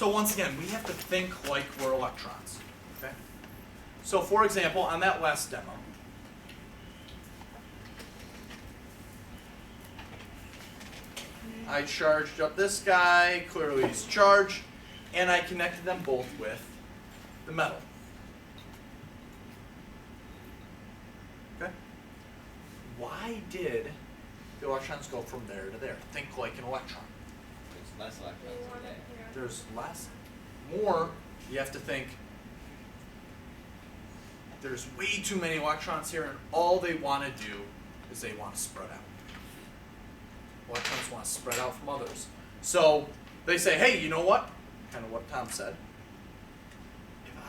So once again, we have to think like we're electrons. Okay? So for example, on that last demo, I charged up this guy, clearly he's charged, and I connected them both with the metal. Okay? Why did the electrons go from there to there? Think like an electron. There's less electrons in there. There's less. More, you have to think, there's way too many electrons here, and all they want to do is they want to spread out. Electrons want to spread out from others. So they say, hey, you know what? Kind of what Tom said.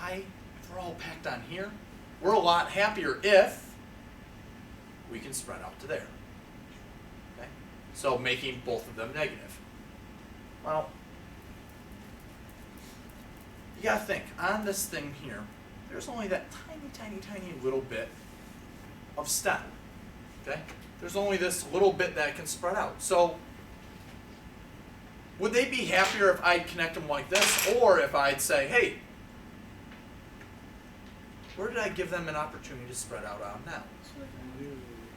If we're all packed on here, we're a lot happier if we can spread out to there. Okay? So making both of them negative. Well, you gotta think, on this thing here, there's only that tiny little bit of stem. Okay? There's only this little bit that can spread out. So would they be happier if I'd connect them like this, or if I'd say, hey, where did I give them an opportunity to spread out on now?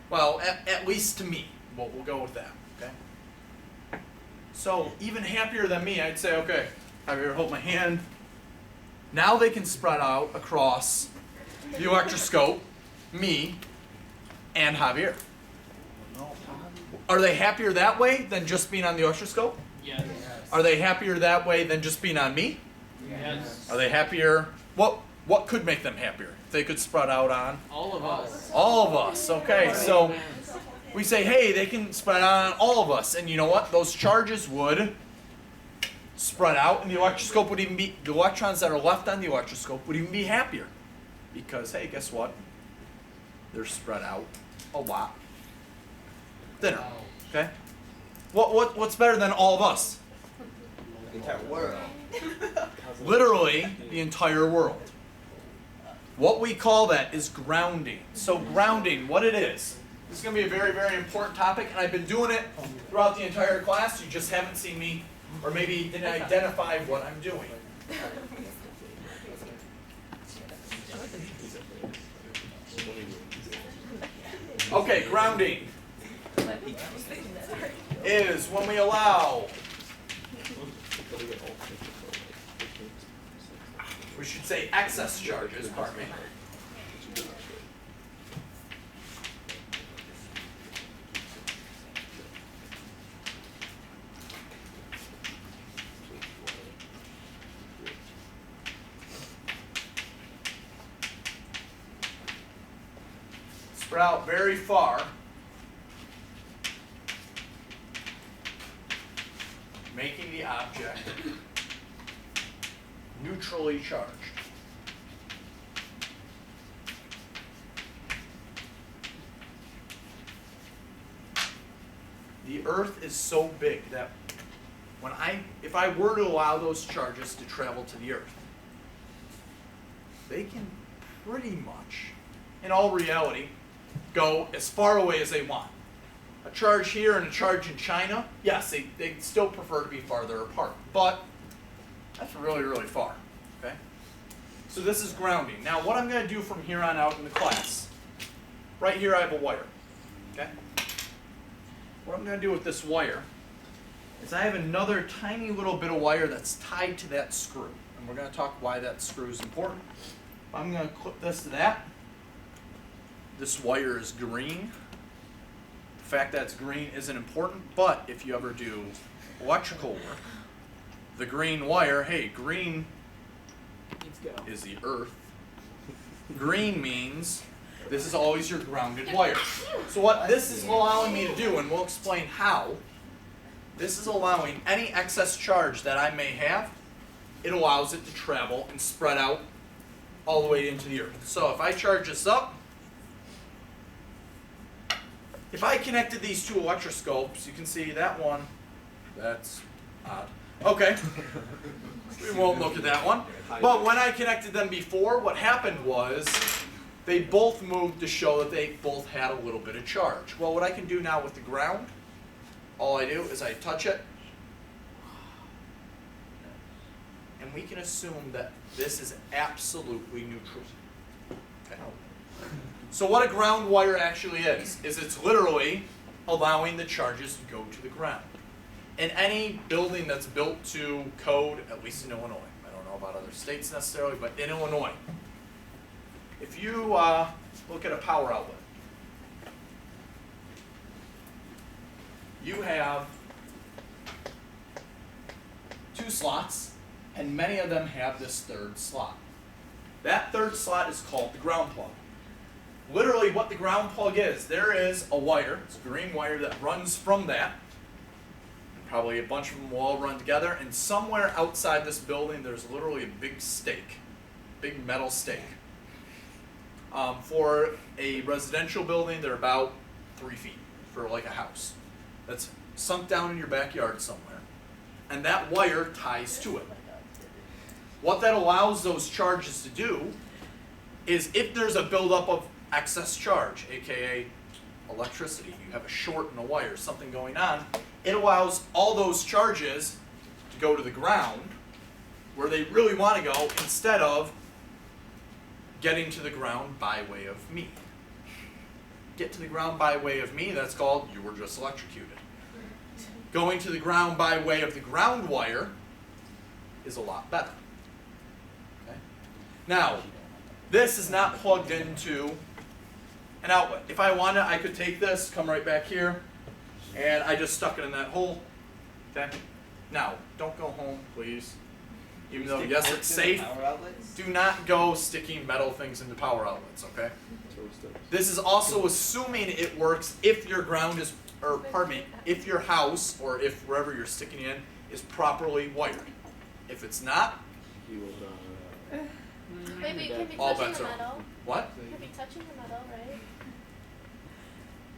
Well, at least to me. We'll go with that. Okay? So even happier than me, I'd say, okay, Javier, hold my hand. Now they can spread out across the electroscope, me, and Javier. Are they happier that way than just being on the electroscope? Yes. Are they happier that way than just being on me? Yes. Are they happier? What could make them happier? If they could spread out on? All of us. All of us. Okay, so we say, hey, they can spread out on all of us. And you know what? Those charges would spread out, and the electroscope would even be, the electrons that are left on the electroscope would even be happier. Because, hey, guess what? They're spread out a lot thinner. Okay? What's better than all of us? The entire world. Literally, the entire world. What we call that is grounding. So grounding, what it is, this is going to be a very, very important topic, and I've been doing it throughout the entire class. You just haven't seen me, or maybe didn't identify what I'm doing. Okay, grounding is when we allow, we should say excess charges, pardon me. Spread out very far. Making the object neutrally charged. The Earth is so big that if I were to allow those charges to travel to the Earth, they can pretty much, in all reality, go as far away as they want. A charge here and a charge in China, yes, they still prefer to be farther apart, but that's really, really far, okay? So this is grounding. Now what I'm going to do from here on out in the class, right here I have a wire, okay? What I'm going to do with this wire is I have another tiny little bit of wire that's tied to that screw, and we're going to talk why that screw is important. I'm going to clip this to that. This wire is green. The fact that it's green isn't important, but if you ever do electrical work, the green wire, hey, green is the Earth. Green means this is always your grounded wire. So what this is allowing me to do, and we'll explain how, this is allowing any excess charge that I may have, it allows it to travel and spread out all the way into the Earth. So if I charge this up, if I connected these two electroscopes, you can see that one, that's odd. Okay, we won't look at that one. But when I connected them before, what happened was they both moved to show that they both had a little bit of charge. Well, what I can do now with the ground, all I do is I touch it, we can assume that this is absolutely neutral. Okay. So what a ground wire actually is it's literally allowing the charges to go to the ground. In any building that's built to code, at least in Illinois, I don't know about other states necessarily, but in Illinois, if you look at a power outlet, you have 2 slots, and many of them have this third slot. That third slot is called the ground plug. Literally what the ground plug is, there is a wire, it's a green wire that runs from that. Probably a bunch of them will all run together, and somewhere outside this building there's literally a big stake, big metal stake. For a residential building, they're about 3 feet for like a house. That's sunk down in your backyard somewhere. And that wire ties to it. What that allows those charges to do is if there's a buildup of excess charge, aka electricity, you have a short in a wire, something going on, it allows all those charges to go to the ground where they really want to go instead of getting to the ground by way of me. Get to the ground by way of me, that's called you were just electrocuted. Going to the ground by way of the ground wire is a lot better. Okay? Now, this is not plugged into an outlet. If I wanted, I could take this, come right back here, and I just stuck it in that hole. Okay? Now, don't go home, please. Even though, yes, it's safe, do not go sticking metal things into power outlets, okay? This is also assuming it works if your ground is, or pardon me, if your house, or if wherever you're sticking in, is properly wired. If it's not, Wait, but you can't be all touching bets the are metal. what? You can't be touching the metal, right?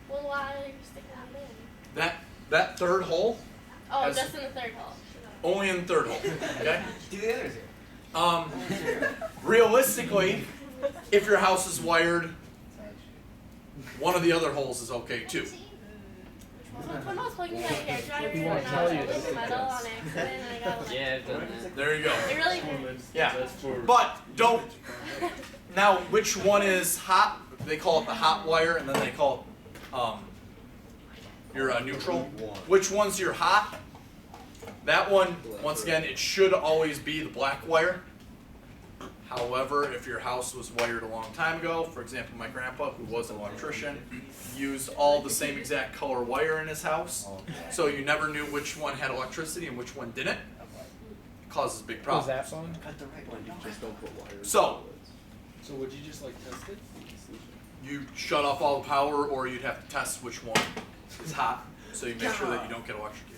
Well, why are you sticking it in? That third hole, Oh, Has- just in the third hole. only in the third hole, okay? Do the others here. Realistically, if your house is wired, one of the other holes is okay too. When I was plugging my hair dryer He and won't I tell was you holding this the metal does. on accident and I got Yeah, I've done that. There you go. It really hurts. Yeah. That's for But don't. Now, which one is hot? They call it the hot wire, and then they call it your neutral. Which one's your hot? That one, once again, it should always be the black wire. However, if your house was wired a long time ago, for example, my grandpa, who was an electrician, used all the same exact color wire in his house, so you never knew which one had electricity and which one didn't. It causes big was problems. that fun? Cut the right one. Just don't put wires. So, So would you just like test it? you shut off all the power, or you'd have to test which one is hot, so you make sure that you don't get electrocuted.